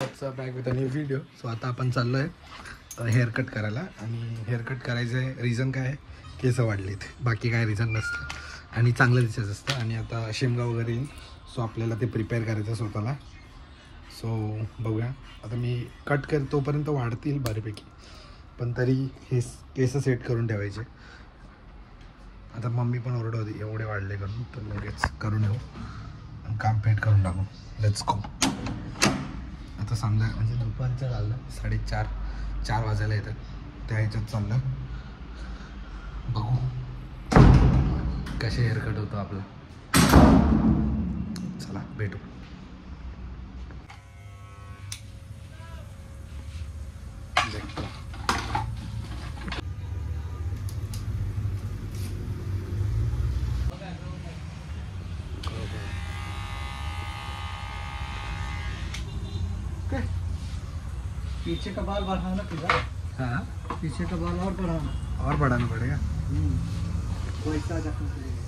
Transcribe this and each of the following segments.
Back with a new video. So आता आपण चाललो आहे हेअरकट करायला. आणि हेअरकट करायचं आहे रिझन काय आहे, केस वाढलेत, बाकी काय रिझन नसतं आणि चांगलं दिसायचं असतं. आणि आता शेमगा वगैरे येईल, सो आपल्याला ते प्रिपेअर करायचं स्वतःला. सो बघूया, आता मी कट कर तोपर्यंत वाढतील बऱ्यापैकी, पण तरी हे केस सेट करून ठेवायचे. आता मम्मी पण ओरडत होती एवढे वाढले करून, तर लगेच करून येऊ आणि काम पेट करून टाकू. Let's go. आता संध्याकाळ म्हणजे दुपारचं झालं, 4:30 वाजायला येतात, त्या ह्याच्यात चाललं. बघू कसे हेअरकट होतो आपलं. चला भेटू. पीछे का बाल बढ़ाना पड़ेगा। हाँ, पीछे का बाल और बढ़ाना, और बढ़ाना पड़ेगा. वैसा रखना पड़ेगा।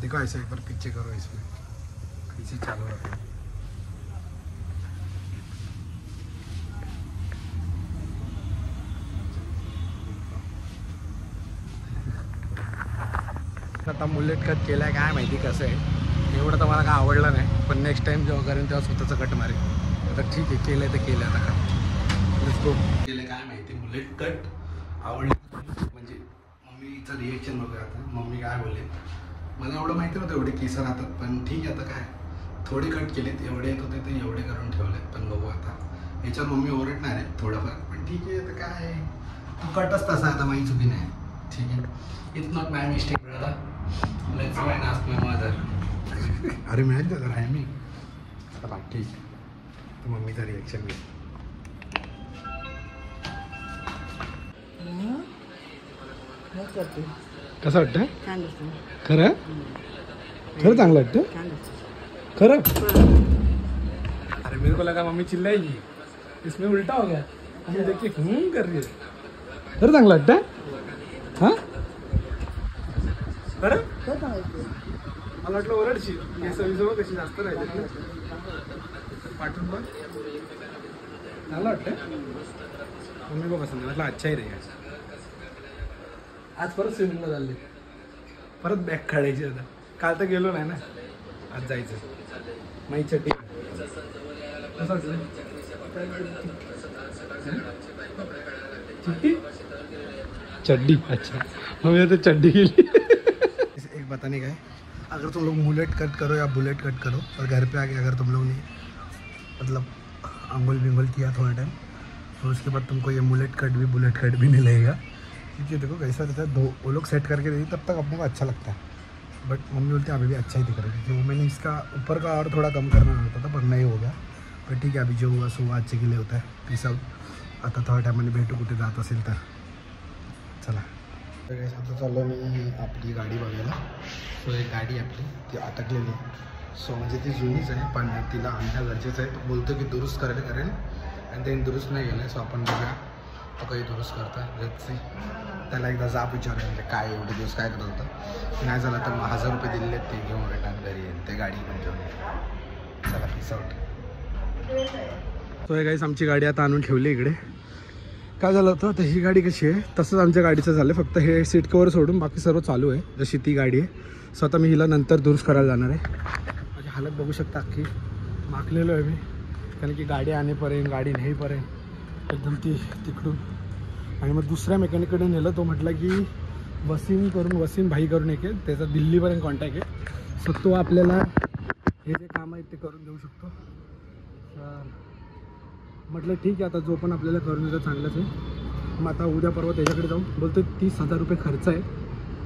देखो ऐसे एक बार पीछे करो, इसमें पीछे चालू रखो. आता मुलेट कट केला आहे, काय माहिती कसं आहे. एवढं तर मला काय आवडलं नाही, पण नेक्स्ट टाइम जेव्हा करेन तेव्हा स्वतःचं कट मारेल. आता ठीक आहे, केलं आहे तर केलं. आता कट लेट्स गो. केलं काय माहिती, मुलेट कट आवडलं म्हणजे मम्मीचं रिएक्शन बघा. आता मम्मी काय बोलले, मला एवढं माहिती नव्हतं एवढे केस राहतात, पण ठीक आहे. आता काय थोडे कट केलेत, एवढे येत होते ते एवढे करून ठेवलेत. पण बघू आता याच्यात मम्मी ओरडणार आहे थोडंफार, पण ठीक आहे. आता काय तू कटच तसा, आता माझी चुकी नाही. ठीक आहे, it's not my mistake brother. Let's go and ask my mother. अरे मिळेल तर आहे मी. आता ठीक, तर मम्मीचा रिॲक्शन घे. कसं वाटतं? खरं खरं चांगलं वाटतं. खरं. अरे मेरे को लगा मम्मी चिल्लाएगी, इसमें उल्टा हो गया. मम्मी देखिए कर रही है. खरं चांगलं वाटतं. हां खरं. मला वाटलं ओरडशी, केस विसव कशी जास्त राहिले पाठवून बघ. चांगलं वाटतं. मम्मी को पसंत म्हटलं अच्छा ही रे. आज परत स्विमिंगला चालले, परत बॅग काढायची. आता काल तर गेलो नाही ना, आज जायचं. माई चड्डी चिट्टी चड्डी. अच्छा, मम्मी आता चड्डी गेली. एक बताने का है, अगर तुम लोग मुलेट कट करो या बुलेट कट करो और घर पे आके अगर तुम लोग ने मतलब अंगुल बिंगुल किया थोड़ा टाइम, तो उसके बाद तुमको ये मुलेट कट भी बुलेट कट भी नहीं लगेगा. क्योंकि देखो कैसा रहता है, दो वो लोग सेट करके देती तब तक अपने को अच्छा लगता है. बट मम्मी बोलती है अभी भी अच्छा ही दिख रहा है, क्योंकि वो मैंने इसका ऊपर का और थोड़ा कम करना होता था, पर नहीं हो गया. पर ठीक है, अभी जो हुआ सो आजचे के लिए होता है. Peace out. आता थोड्या टायमाने भेटू कुठे जात असेल तर. चला आता चाललो मी आपली गाडी बघायला. सो एक गाडी आपली ती अटकलेली आहे. सो म्हणजे ती जुनीच आहे, पण तिला आणणं गरजेचं आहे. तो बोलतो की दुरुस्त करायला करेल, आणि त्यांनी दुरुस्त नाही केलं. सो आपण बघूया तो काही दुरुस्त करता. Let's see. त्याला एकदा जाब विचारूया, म्हणजे काय एवढे दिवस काय करत होतं. नाही झालं तर 1000 रुपये दिलेले आहेत, ते घेऊन रिटर्न घरी येईल, ते गाडी पण घेऊन येईल. चला पीस आउट. तो हे काहीच आमची गाडी आता आणून ठेवली इकडे. काय झालं होतं, तर ही गाडी कशी आहे तसंच आमच्या गाडीचं झालं, फक्त हे सीट कवर सोडून बाकी सर्व चालू आहे जशी ती गाडी आहे. सो आता मी हिला नंतर दुरुस्त करायला जाणार आहे. माझी हालत बघू शकता, अख्खी माखलेलो आहे मी, कारण की गाडी आणेपर्यंत गाडी नेईपर्यंत एकदम ती तिकडून. आणि मग दुसऱ्या मेकॅनिककडे नेलं. तो म्हटलं की वसीम भाई करून एक आहे, त्याचा दिल्लीपर्यंत कॉन्टॅक्ट आहे. सो तो आपल्याला हे जे काम आहे ते करून देऊ शकतो. तर म्हटलं ठीक आहे, आता जो पण आपल्याला करून देतो चांगलंच आहे. मग आता उद्या परवा त्याच्याकडे जाऊन बोलतो 30,000 रुपये खर्च आहे.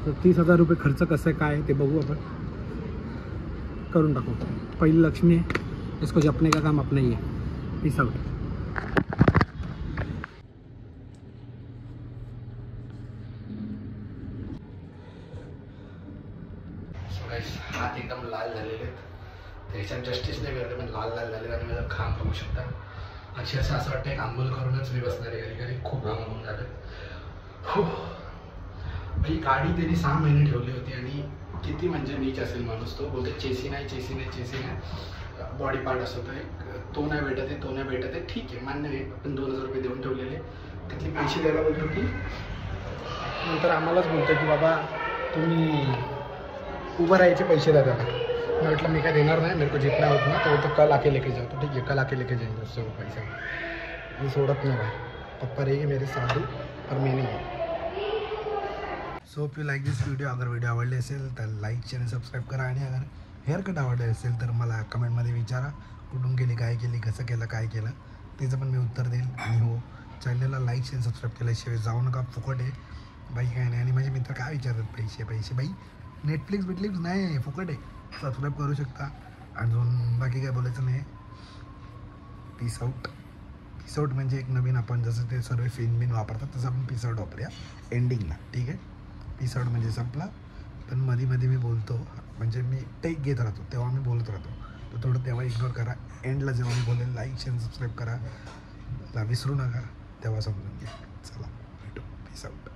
तर 30,000 रुपये खर्च कसं आहे काय ते बघू, आपण करून टाकू. पहिली लक्ष्मी आहे, इसको जपने का काम अपना ही है. Peace out. हात एकदम लाल झालेले आहेत, त्याच्यात जस्टिस नाही मिळते, पण लाल झालेले. आणि माझं घाम बघू शकता. अक्षरशः असं वाटतं एक आंघोळ करूनच मी बसणार आहे, कधी कधी खूप घाम होऊन झालं. ही गाडी त्यांनी 6 महिने ठेवली होती, आणि किती म्हणजे नीच असेल माणूस तो. बोलतो चेसी नाही. बॉडी पार्ट असतो तो एक, तो नाही भेटत आहे, तो नाही भेटत आहे, ठीक आहे मान्य आहे. आपण 2000 रुपये देऊन ठेवलेले, त्यातले पैसे द्यायला बोलतो की नंतर आम्हालाच बोलतो की बाबा तुम्ही उभं राहायचे पैसे द्या त्याला. मी म्हटलं मी काय देणार नाही, मेरे को जितना होत ना तो कल आके लेके जाओ. तो ठीक आहे, कल आके लेके जाएंगे उससे वो पैसे. मी सोडत नाही भाई, पप्पा रहेगी मेरे साधू पर मी नाही आहे. So if you like this video, अगर व्हिडिओ आवडले असेल तर लाईक चॅनल सबस्क्राईब करा. आणि अगर हेअर कट आवडले असेल तर मला कमेंटमध्ये विचारा, कुठून केली, काय केली, कसं केलं, काय केलं, त्याचं पण मी उत्तर देईल. आणि हो, चॅनलला लाईक चॅनल सबस्क्राईब केल्याशिवाय जाऊ नका, फुकट आहे बाई, काय नाही. आणि माझे मित्र काय विचारतात पैसे पैसे, बाई नेटफ्लिक्स बिटफ्लिक्स नाही, फुकट आहे, सबस्क्राईब करू शकता. अजून बाकी काय बोलायचं नाही. Peace out. पीस आउट म्हणजे एक नवीन, आपण जसं ते सर्व फिन बिन वापरतात तसं आपण पीस आउट वापरूया एंडिंगला, ठीक आहे. पीस आउट म्हणजे संपला, पण मध्ये मध्ये मी बोलतो, म्हणजे मी टेक घेत राहतो तेव्हा मी बोलत राहतो, तर थोडं तेव्हा इग्नोर करा. एंडला जेव्हा मी बोलेल लाईक शेअर सबस्क्राईब करा, विसरू नका, तेव्हा समजून घ्या. चला भेटू, पीस आउट.